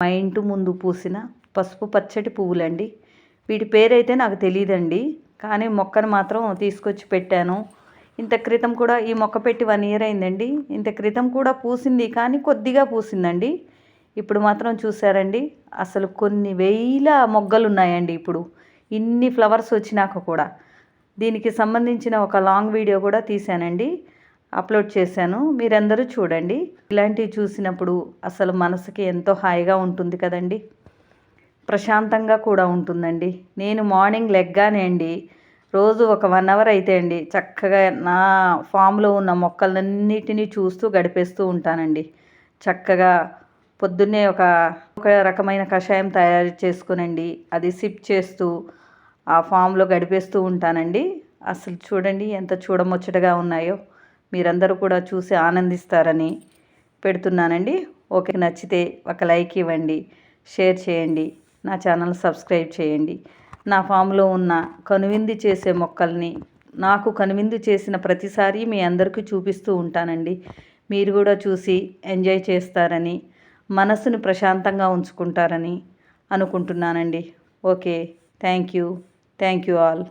మా ఇంటి ముందు పూసిన పసుపు పచ్చటి పువ్వులండి. వీటి పేరైతే నాకు తెలియదండి, కానీ మొక్కను మాత్రం తీసుకొచ్చి పెట్టాను. ఇంత క్రితం కూడా ఈ మొక్క పెట్టి 1 ఇయర్ అయిందండి. ఇంత క్రితం కూడా పూసింది, కానీ కొద్దిగా పూసిందండి. ఇప్పుడు మాత్రం చూసారండి, అసలు కొన్ని వేల మొగ్గలు ఉన్నాయండి. ఇప్పుడు ఇన్ని ఫ్లవర్స్ వచ్చినాక కూడా దీనికి సంబంధించిన ఒక లాంగ్ వీడియో కూడా తీశానండి, అప్లోడ్ చేశాను. మీరందరూ చూడండి. ఇలాంటివి చూసినప్పుడు అసలు మనసుకి ఎంతో హాయిగా ఉంటుంది కదండి, ప్రశాంతంగా కూడా ఉంటుందండి. నేను మార్నింగ్ లెగ్గానే అండి రోజు ఒక 1 అవర్ అయితే అండి చక్కగా నా ఫామ్లో ఉన్న మొక్కలన్నిటినీ చూస్తూ గడిపేస్తూ ఉంటానండి. చక్కగా పొద్దున్నే ఒక రకమైన కషాయం తయారు చేసుకునండి అది సిప్ చేస్తూ ఆ ఫామ్లో గడిపేస్తూ ఉంటానండి. అసలు చూడండి ఎంత చూడముచ్చటగా ఉన్నాయో. మీరందరూ కూడా చూసి ఆనందిస్తారని పెడుతున్నానండి. ఓకే, నచ్చితే ఒక లైక్ ఇవ్వండి, షేర్ చేయండి, నా ఛానల్ సబ్స్క్రైబ్ చేయండి. నా ఫామ్లో ఉన్న కనువిందు చేసే మొక్కల్ని నాకు కనువిందు చేసిన ప్రతిసారి మీ అందరికీ చూపిస్తూ ఉంటానండి. మీరు కూడా చూసి ఎంజాయ్ చేస్తారని, మనసును ప్రశాంతంగా ఉంచుకుంటారని అనుకుంటున్నానండి. Okay, thank you all.